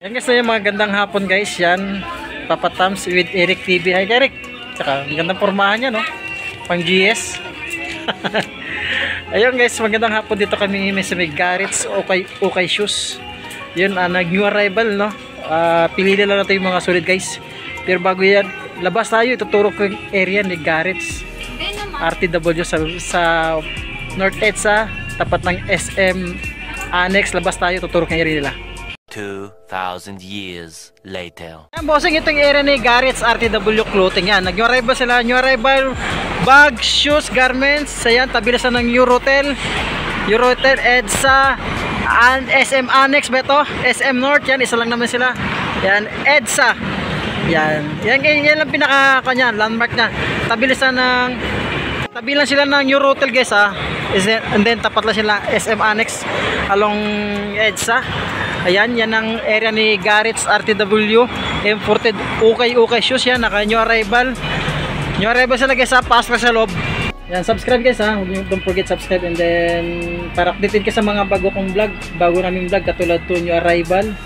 Yan guys, yung mga gandang hapon guys. Yan, Papa Tams with Eric TV. Hi Eric. Tsaka gandang pormahan niya, no? Pang GS. Ayun guys, magandang hapon. Dito kami sa may Garrett's Okay Shoes. Yun, nag-new arrival, no? Pili lang natin yung mga sulit guys. Pero bago yan, labas tayo. Ituturo ko yung area ni Garrett's RTW sa North EDSA, tapat ng SM Annex. Labas tayo, tuturo ko yung area nila. 2,000 years later. Yan bossing, itong area ni Garrett's RTW Clothing. Yan, nag-new arrival sila. New arrival bag, shoes, garments. Ayan, tabi na sa ng Eurotel EDSA and SM Annex ba ito? SM North. Yan, isa lang naman sila. Yan, EDSA. Yan lang pinaka kanya, landmark na. Tabi lang sila ng Eurotel guys ha. And then tapat lang sila SM Annex along EDSA. Ayan, yan ang area ni Garrett's RTW imported Okay Shoes. Yan, naka new arrival sila guys ha. Pasok sa loob. Yan, subscribe guys ha. Don't forget subscribe, and then para updated ka sa mga bago naming vlog katulad to new arrival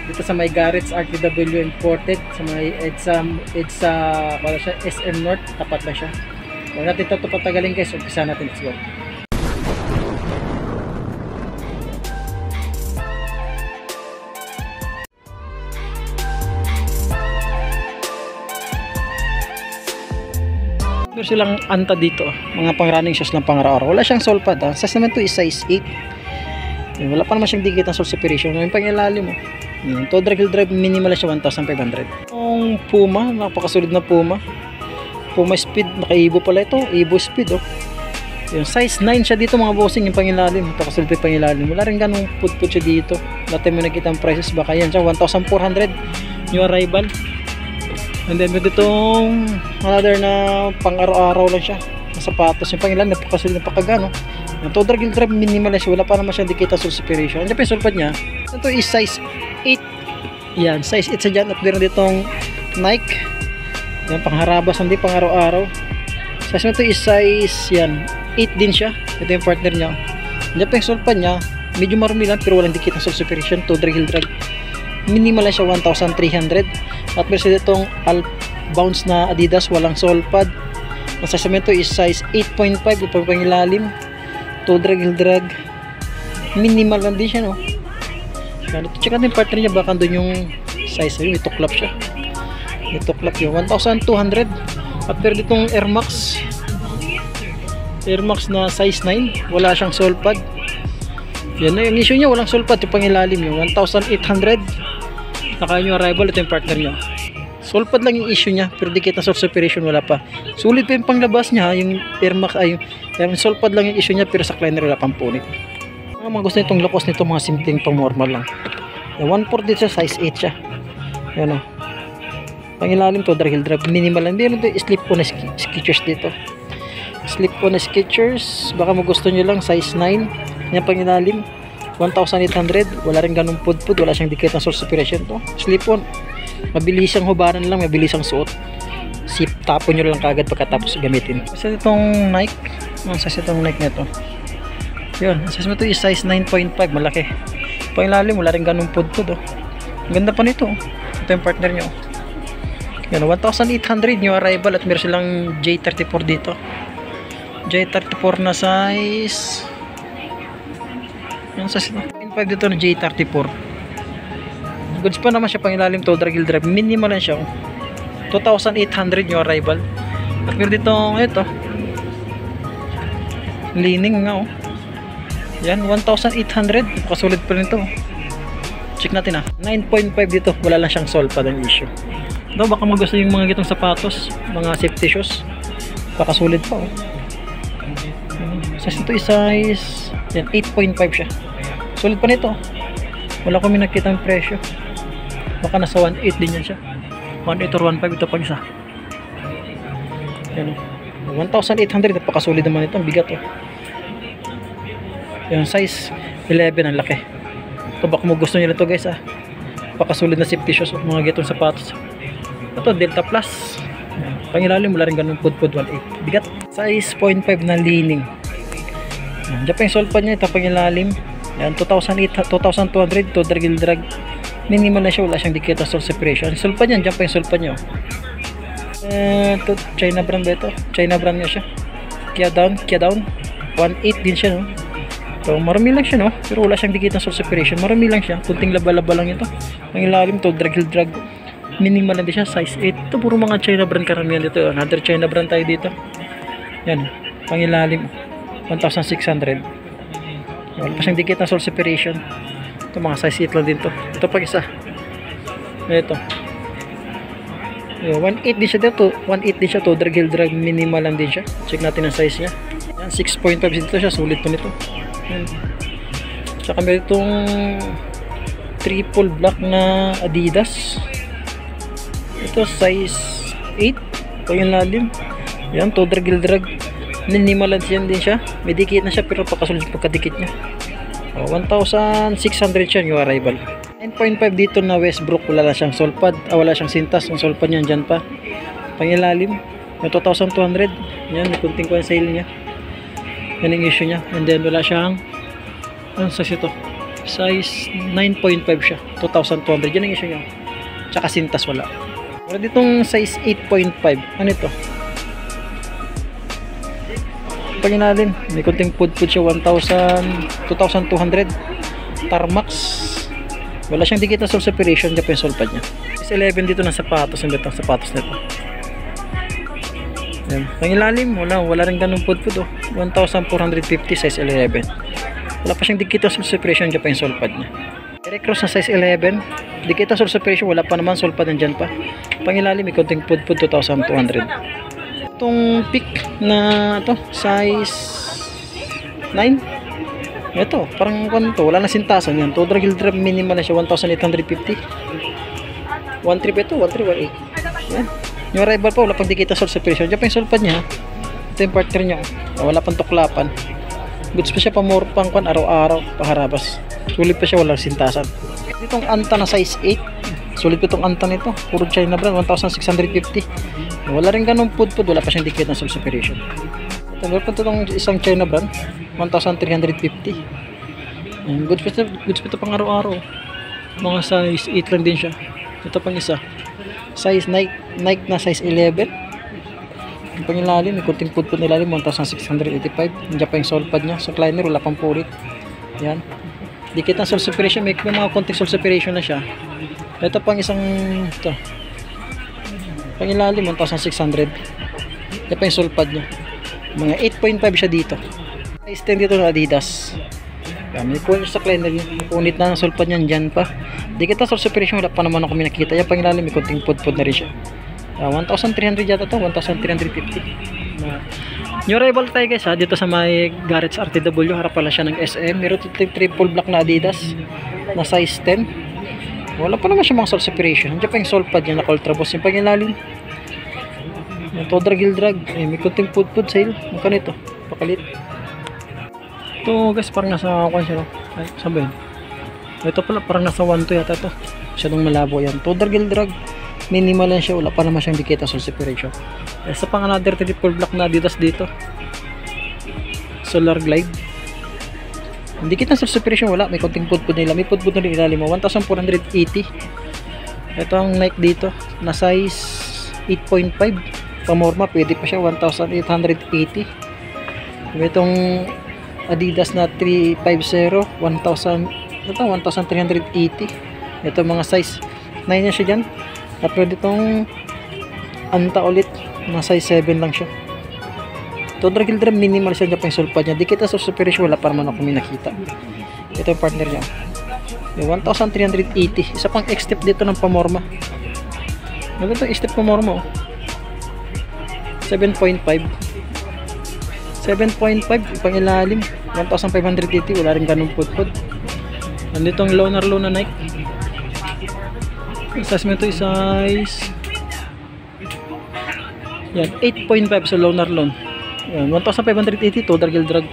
dito sa may Garrett's RTW imported sa may EDSA para siya SM North, tapat lang siya. Huwag natin ito patagalin guys. Umpisa natin, let's go. Meron silang anta dito, mga pang running shoes lang pang araw-araw. Wala siyang sole pad ha. Size naman to is size 8. Wala pa naman siyang dikit ng sole separation. Yung pangilalim mo. To drag drive minimal siya 1,500. Yung Puma, napakasulid na Puma Speed, naka-Evo pala ito. Evo Speed oh. Yung size 9 siya dito mga bossing, yung pangilalim. Napakasulid yung pangilalim. Wala rin ganung put siya dito. Dati mo nakita ang prices, baka yan siya 1,400 new arrival. And then with itong another na pang araw-araw lang siya na sapatos. Yung pangilan napakasulid, napakagano. Yung to drag drive minimal siya, wala pa naman siyang dikita sole separation. Ang yung sulpad niya, ito is size 8. Yan, size 8 sa dyan. At meron ditong Nike. Yan, pangharabas, hindi pang araw-araw. Size nito is size yan 8 din siya. Ito yung partner niya. Yan pa yung sulpad niya, medyo marumi lang pero walang dikit ng sole separation. To drag minimal lang siya 1,300. At meron siya ditong bounce na Adidas, walang sole pad. Ang size nito is size 8.5, upang pangilalim. To drag minimal lang din siya, no? Check natin yung partner niya, baka doon yung size yun. Ituklap siya, ituklap yun 1,200. At meron ditong Air Max na size 9, wala siyang sole pad. Yan na yung issue niya, walang sole pad. Yung pangilalim yung 1,800. Naka new arrival, ito yung partner niya. Sole pad lang yung issue niya, pero dikit na sole separation wala pa. Sulit pa yung panglabas niya, yung Air Max ay yung sole pad lang yung issue niya, pero sa liner wala pang punit. Mga gusto nitong lakos nito, mga simpleng pang normal lang. 1/4 dito sa size 8 siya. Yan o. Pangilalim to drag minimal lang. Meron ito slip on na Skechers dito. Slip on na Skechers, baka mo gusto nyo lang size 9. Yan pangilalim 1,800. Wala rin ganung pud, wala siyang dikit ng sole separation to. Slip on, mabilis ang hubaran lang, mabilis ang suot. Tapon nyo lang kagad pagkatapos gamitin. Kasi itong Nike, ang size itong Nike nito, yun, ang size mo ito is size 9.5, malaki. Pangilalim, wala rin ganung pud oh. Ganda pa nito oh. Ito yung partner nyo. Yan, 1,800 new arrival. At meron silang J34 dito. J34 na size, yung size 9.5 dito na J34. Goods pa naman siya, pangilalim to drag minimal lang siya oh. 2,800 new arrival. At meron dito ito leaning nga oh. Yan, 1,800. Napakasulid pa rin ito. Check natin 9.5 dito, wala lang siyang sole pad ang issue. Ito, baka magusto yung mga gitong sapatos, mga safety shoes. Napakasulid pa oh. Size ito is size yan, 8.5 siya. Sulit pa nito. Wala kami nakita ang presyo. Baka nasa 1.8 din yan siya. 1.8 or 1.5 ito pag isa. Yan, 1,800. Napakasulit naman ito. Ang bigat oh. Yung size 11, ang laki. Ito, baka mo gusto nyo na ito guys napakasulit na safety shoes, mga gitong sapatos. Ito Delta Plus, pangilalim wala rin ganun pud 1.8, bigat. Size 0.5 na leaning. Diyan pa yung sole pad nya, ito pangilalim. Yan, 2,200 to drag Minimal na siya, wala siyang dikit na sole separation. Sulpad yan, dyan pa yung sulpad nyo. Ito, China brand ba ito? China brand nga siya. Kia down. 1.8 din siya, no? So, marami lang siya, no? Pero wala siyang dikit na sole separation. Marami lang siya. Kunting laba-laba lang ito. Ang ilalim to, drag. Minimal lang din siya, size 8. Ito, puro mga China brand karamihan dito. Another China brand tayo dito. Yan, pangilalim 1,600. Wala pa siyang dikit na sole separation. Ito, mga size 8 lang din to. Ito pa isa. Ito. 1.8 din siya dito. 1.8 din siya to. Drag. Minimal lang din siya. Check natin ang size niya. Yan, 6.5 dito siya. Sulit po nito. Yan. Tsaka meron itong triple black na Adidas. Ito, size 8. Ito yung lalim. Yan, to drag. Minimal lang din siya. May dikit na siya pero pakasulit yung pagkadikit niya. 1,600 siya yung arrival. 9.5 dito na Westbrook. Wala siyang solpad. Wala siyang sintas. Ang solpad niya dyan pa. Pangilalim. Yung 2,200. Yan, may kunting sale niya. Yan yung issue niya. And then wala siyang ano size ito? Size 9.5 siya. 2,200. Yan yung issue niya. Tsaka sintas wala. Wala ditong size 8.5. Ano ito? Pangilalim. May kunting pud siya. 2,200. Tarmax. Wala siyang dikit na sole separation. Diyan pa yung solpad niya. Size 11 dito ng sapatos. Ang betang sapatos nito. Yan. Pangilalim. Wala rin ganun pud oh. 1,450 size 11. Wala pa siyang dikit na sole separation. Diyan pa yung solpad niya. Direct cross na size 11. Dikit na sole separation. Wala pa naman solpad nandyan pa. Pangilalim. May kunting pud 2,200. Itong pick na ito. Size 9. Ito, parang kanto, wala na sintasan yan. Todra Gildrop minimal na siya, 1,850. 1.3 ito, 1.3, 1.8. Yan. Yung arrival pa, wala pang dikita sole separation. Diyan pa yung solpad niya. Ito yung partner niya. Wala pang tuklapan. Goods pa siya pang araw-araw, paharabas. Sulit pa siya, walang sintasan. Itong anta na size 8. Sulit pa itong anta nito. Puro China brand, 1,650. Wala rin ganun pud, wala pa siyang dikit ng sole separation. Ito, meron pa itong isang China brand. 1,350. Goods pa ito pang araw-araw. Mga size 8 lang din siya. Ito pang isa. Size Nike na size 11. Yung pang ilalim, may kunting pud nilalim, 1,685. Nandiyan pa yung solpad niya. So liner, wala pang pulit. Yan. Dikit ng sole separation. May mga konting sole separation na siya. Ito pang isang ito. Pang ilalim, 1,600. Yan pa yung solpad niya. Mga 8.5 siya dito. Size 10 dito na Adidas. May punit sa cleaner yun. Punit na ang solpad niyan dyan pa. Di kita sole separation, wala pa naman ako minakita. Yan pangilalim, may kunting pud na rin siya. 1,300 yata to, 1,350. New arrival tayo guys ha, dito sa may Garrett's RTW. Harap pala siya ng SM. Meron ito triple black na Adidas na size 10. Wala pa naman siya mga sole separation. Diyan pa yung solpad niya, naka-ultra boss. Yung pangilalim, yung Todra Gildrag. May kunting pud sale. Magkano ito? Pakalit. Ito guys, parang nasa siya, no? Ay, saan ba yun? Ito pala, parang nasa 1 to yata ito. Masyadong malabo yan. Todra Gildrag. Minimal lang siya. Wala pa naman siyang dikita sole separation. Isa pang another triple black na Adidas dito. Solar Glide. Hindi kita sole separation, wala. May konting pud nila. May pud na rin ilalim mo. 1,480. Ito ang Nike dito. Na size 8.5. Pamorma, pwede pa siya. 1,880. Itong Adidas na 350. 1,380. Ito mga size 9 na siya dyan. At pwede itong anta ulit. Mga size 7 lang siya. Todra Gildrag minimal siya dyan pa yung sulpad niya. Di kita sa separation, wala pa naman ako minakita. Ito yung partner niya. 1,380. Isa pang X-step dito ng Pamorma. Maganda X-step Pamorma, oh. 7.5. 7.5 ipang ilalim. 1,580. Wala rin ganun pud. Nandito ang low na Nike. Size mo ito size yan 8.5 sa loaner loan. Yan 1,580 to Gildrag.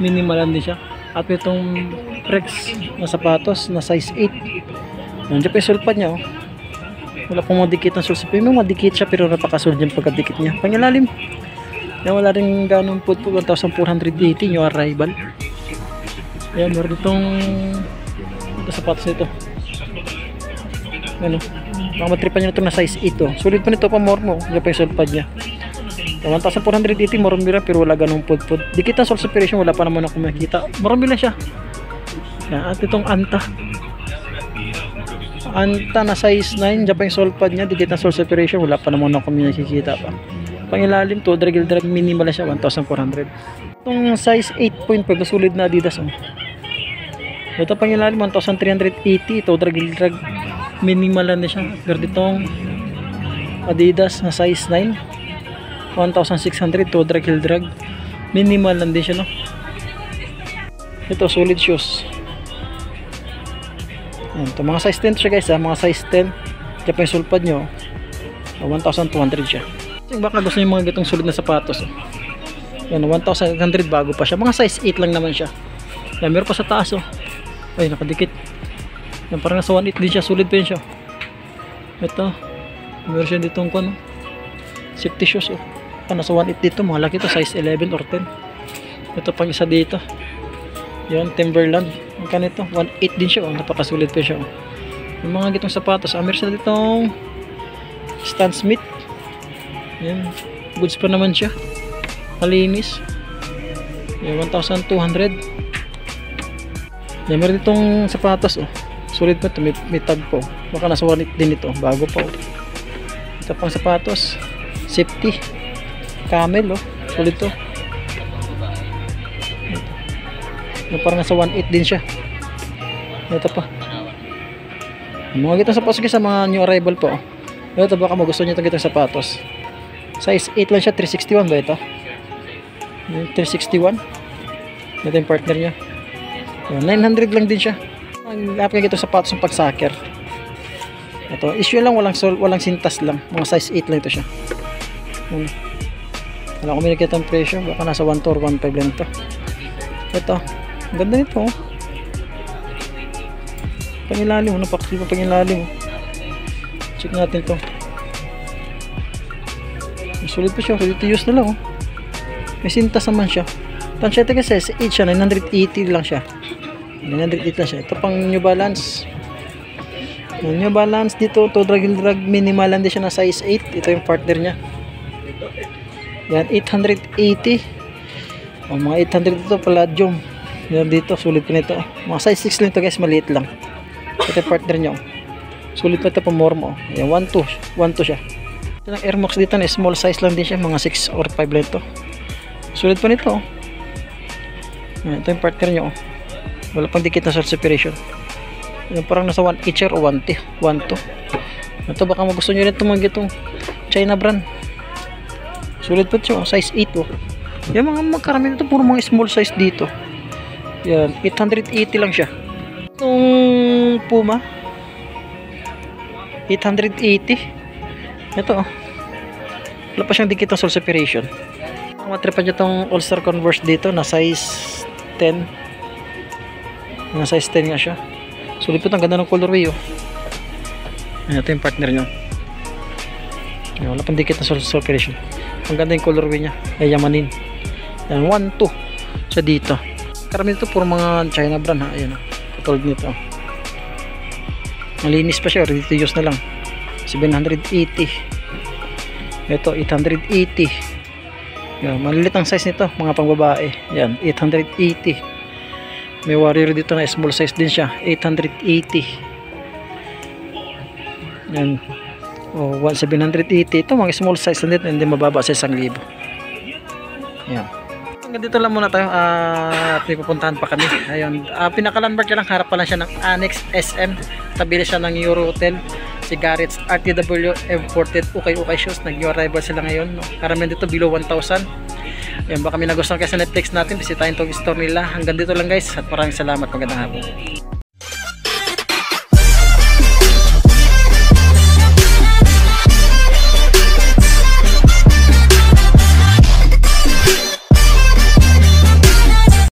Minimalan din siya. At itong Rex na sapatos na size 8. Nandiyan pa yung sulpad niya, oh. Wala pong madikit ng sulpad. May madikit siya pero napakasulad yung pagkadikit niya. Pangilalim. Yan wala rin ganun po 1,480 yung arrival. Yan meron itong sapatos nito. Ano? Baka matripan nyo na ito na size 8 oh. Sulit pa nito pa mormo. Yan pa yung sole pad niya. 1,480 mormira pero wala ganong pudpud. Dikit ang sole separation, wala pa naman ako makikita. Marami lang siya. Yan, at itong anta. Anta na size 9, dyan pa yung sole pad niya. Dikit ang sole separation, wala pa naman ako makikita pa. Pangilalim to, drag minimal na siya, 1,400. Itong size 8.5, sulit na Adidas oh. Ito pangilalim 1,380. Ito drag minimal na siya. Pero ditong Adidas na size 9 1,600 to drag minimal lang din siya no. Ito solid shoes. Ito mga size 10 siya guys ha, mga size 10. Kaya pa yung sulpad nyo 1,200 siya. Baka gusto nyo mga gitong solid na sapatos oh. Yan 1,100 bago pa siya, mga size 8 lang naman siya. Yan meron pa sa taas oh. Ay nakadikit. Yan parang nasa 1,8 din siya, solid pa yun siya. Ito meron siya ditong ano, safety shoes oh. Nasa 1,8 dito, malaki to, size 11 or 10. Ito pang isa dito. Yan, Timberland. Magkano ito? 1,8 din siya, oh. Napakasulit pa siya. Oh. Yung mga gitong sapatos, meron siya ditong Stan Smith. Yan, goods pa naman siya. Malinis. Yan, 1,200. Yan, meron ditong sapatos, oh. Sulit pa ito, may tag po. Baka nasa 1,8 din ito, bago pa, oh. Ito pang sapatos, safety. Camel oh, sulit to. Ito. Parang nasa 1,8 din siya. Ito pa. Mga gitong sapatos sa mga new arrival po. Ito baka magustuhan nyo itong gitong sapatos. Size 8 lang siya, 361 ba ito? 361. Ito yung partner nya. 900 lang din siya. Ang lapit ng gitong sapatos ng pag-soccer. Ito, issue lang, walang sintas lang. Mga size 8 lang ito siya. Wala ko minigit ang presyo, baka nasa 1 to or 1.5 lang ito. Ito, ang ganda nito oh. Pangilalim, napakasli pa pangilalim oh. Check natin ito. Sulit pa siya, ready to use na lang oh. May sintas naman siya. Tansyete kasi 8 siya, 980 lang siya. 980 lang siya. Ito pang New Balance. New Balance dito, to drag minimal lang din siya na size 8. Ito yung partner nya. Yan, 880. O, mga 800 ito, Palladium. Yan dito, sulit pa nito. Mga size 6 lang ito guys, maliit lang. Ito yung partner nyo. Sulit pa ito pa mormo. Yan, 1.2 siya. Ito ng Air Max dito, na small size lang din siya. Mga 6 or 5 lang ito. Sulit pa nito. Yan, ito yung partner nyo. Wala pang dikit na sole separation. Yan, parang nasa 1 each o 1.2. Ito, baka magusto nyo rin ito mga itong China brand. Sulit pa ito, size 8 oh. Yung mga magkarami nito, puro mga small size dito. Yan, 880 lang siya. Itong Puma 880. Ito oh. Wala pa siyang dikit ng sole separation. Ang matripan niya itong All-Star Converse dito na size 10. Na size 10 nga siya. Sulit po ito, ang ganda ng colorway oh. Ito yung partner nyo. Wala pang dikit ng sole separation. Ang ganda yung colorway niya, yayamanin. Yan, 1.2 siya dito. Karami ito puro mga China brand ha. Ayan, katulad nito. Malinis pa siya, ready to use na lang. 780. Ito, 880. Yan, malilit ang size nito, mga pang babae. Yan, 880. May Warrior dito na small size din siya, 880. Yan. O, 780. Ito mga small size lang dito, hindi mababa sa 1,000. Yan. Hanggang dito lang muna tayo at may pupuntahan pa kami. Ayun, pinaka-landmark niya lang, harap pa lang siya ng Annex SM. Tabi siya ng Euro Hotel. Cigarettes, RTW, imported, ukay shoes. Nag-new arrival sila ngayon. Karamihan dito below 1,000. Yan, baka may nagustuhan kayo sa Netflix natin. Bisitahin itong store nila. Hanggang dito lang guys at maraming salamat. Magandang hapon.